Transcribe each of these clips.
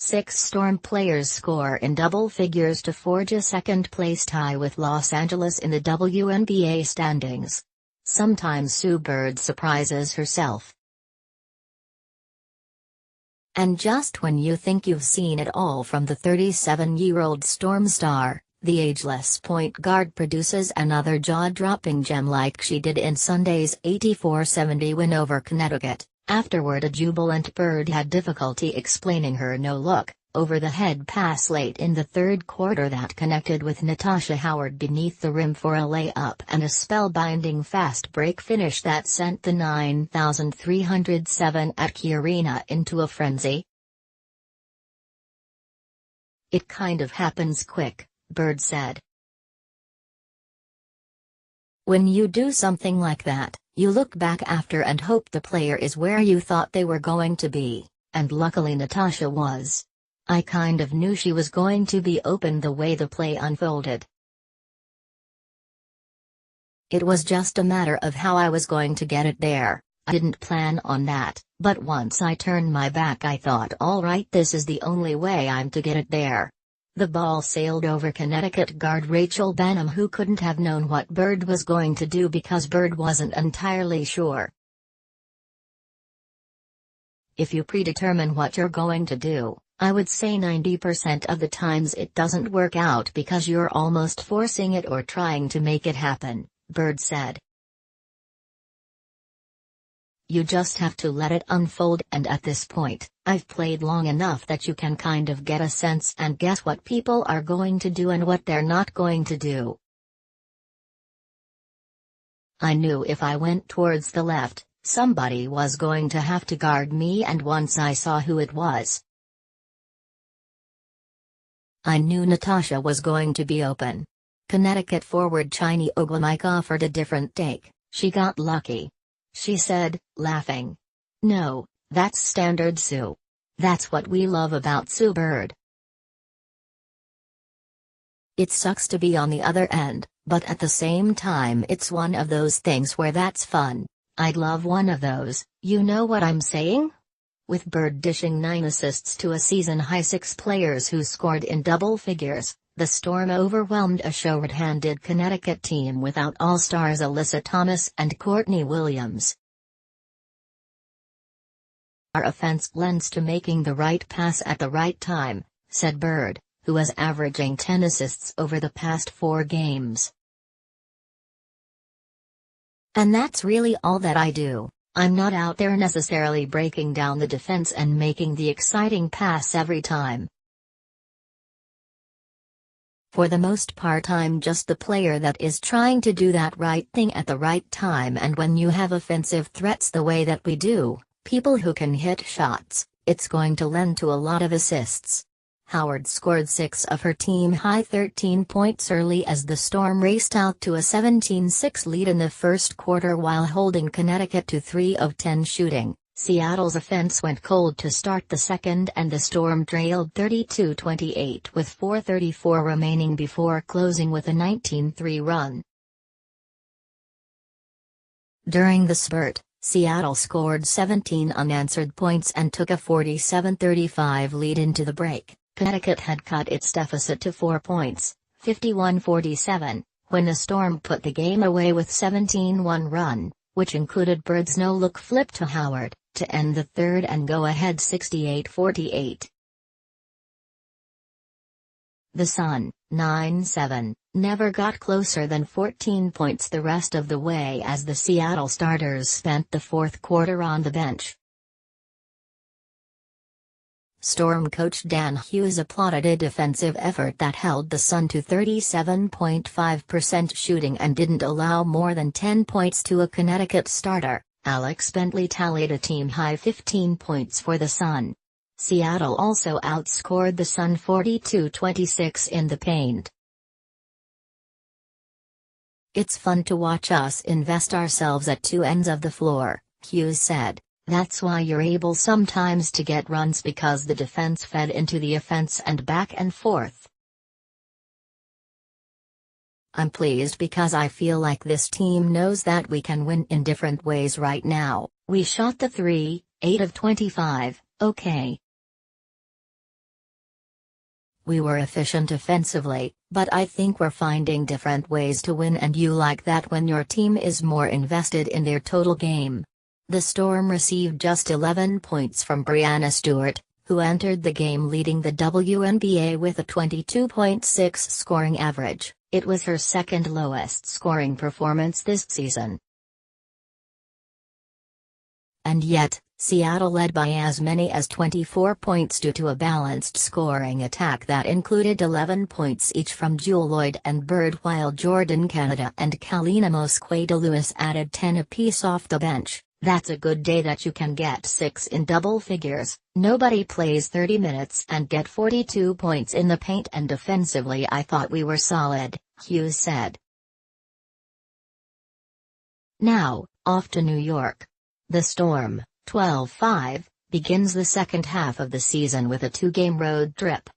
Six Storm players score in double figures to forge a second-place tie with Los Angeles in the WNBA standings. Sometimes Sue Bird surprises herself. And just when you think you've seen it all from the 37-year-old Storm star, the ageless point guard produces another jaw-dropping gem like she did in Sunday's 84-70 win over Connecticut. Afterward, a jubilant Bird had difficulty explaining her no-look, over-the-head pass late in the third quarter that connected with Natasha Howard beneath the rim for a layup and a spellbinding fast break finish that sent the 9,307 at Key Arena into a frenzy. "It kind of happens quick," Bird said. "When you do something like that, you look back after and hope the player is where you thought they were going to be, and luckily Natasha was. I kind of knew she was going to be open the way the play unfolded. It was just a matter of how I was going to get it there. I didn't plan on that, but once I turned my back I thought, all right, this is the only way I'm to get it there." The ball sailed over Connecticut guard Rachel Banham, who couldn't have known what Bird was going to do because Bird wasn't entirely sure. "If you predetermine what you're going to do, I would say 90% of the times it doesn't work out because you're almost forcing it or trying to make it happen," Bird said. "You just have to let it unfold, and at this point, I've played long enough that you can kind of get a sense and guess what people are going to do and what they're not going to do. I knew if I went towards the left, somebody was going to have to guard me, and once I saw who it was, I knew Natasha was going to be open." Connecticut forward Chiney Ogwumike offered a different take. "She got lucky," she said, laughing. "No, that's standard Sue. That's what we love about Sue Bird. It sucks to be on the other end, but at the same time it's one of those things where that's fun. I'd love one of those, you know what I'm saying?" With Bird dishing 9 assists to a season-high 6 players who scored in double figures, the Storm overwhelmed a short-handed Connecticut team without All-Stars Alyssa Thomas and Courtney Williams. "Our offense lends to making the right pass at the right time," said Bird, who was averaging 10 assists over the past 4 games. "And that's really all that I do. I'm not out there necessarily breaking down the defense and making the exciting pass every time. For the most part I'm just the player that is trying to do that right thing at the right time, and when you have offensive threats the way that we do, people who can hit shots, it's going to lend to a lot of assists." Howard scored 6 of her team-high 13 points early as the Storm raced out to a 17-6 lead in the first quarter while holding Connecticut to 3 of 10 shooting. Seattle's offense went cold to start the second and the Storm trailed 32-28 with 4:34 remaining before closing with a 19-3 run. During the spurt, Seattle scored 17 unanswered points and took a 47-35 lead into the break. Connecticut had cut its deficit to 4 points, 51-47, when the Storm put the game away with 17-1 run, which included Bird's no-look flip to Howard, to end the third and go ahead 68-48. The Sun, 9-7, never got closer than 14 points the rest of the way as the Seattle starters spent the fourth quarter on the bench. Storm coach Dan Hughes applauded a defensive effort that held the Sun to 37.5% shooting and didn't allow more than 10 points to a Connecticut starter. Alex Bentley tallied a team-high 15 points for the Sun. Seattle also outscored the Sun 42-26 in the paint. "It's fun to watch us invest ourselves at 2 ends of the floor," Hughes said. "That's why you're able sometimes to get runs, because the defense fed into the offense and back and forth. I'm pleased because I feel like this team knows that we can win in different ways right now. We shot the 3, 8 of 25, okay. We were efficient offensively, but I think we're finding different ways to win, and you like that when your team is more invested in their total game. The Storm received just 11 points from Breanna Stewart, who entered the game leading the WNBA with a 22.6 scoring average. It was her second lowest scoring performance this season. And yet, Seattle led by as many as 24 points due to a balanced scoring attack that included 11 points each from Jewell Loyd and Bird, while Jordan Canada and Kalina Mosqueda-Lewis added 10 apiece off the bench. That's a good day that you can get 6 in double figures. Nobody plays 30 minutes and get 42 points in the paint, and defensively I thought we were solid, Hughes said. Now, off to New York. The Storm, 12-5, begins the second half of the season with a 2-game road trip.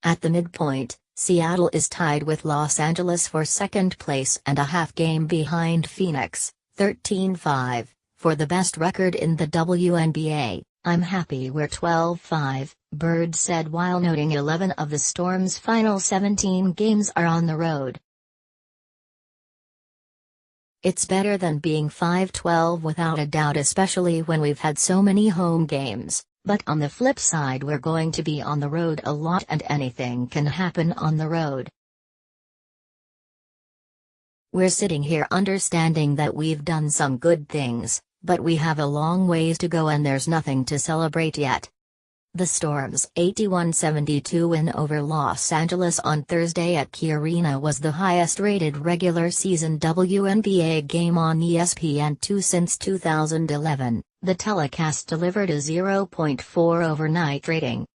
At the midpoint, Seattle is tied with Los Angeles for second place and a half game behind Phoenix, 13-5, for the best record in the WNBA. I'm happy we're 12-5, Bird said while noting 11 of the Storm's final 17 games are on the road. It's better than being 5-12 without a doubt, especially when we've had so many home games, but on the flip side we're going to be on the road a lot and anything can happen on the road. We're sitting here understanding that we've done some good things, but we have a long ways to go and there's nothing to celebrate yet. The Storm's 81-72 win over Los Angeles on Thursday at Key Arena was the highest-rated regular-season WNBA game on ESPN2 since 2011. The telecast delivered a 0.4 overnight rating,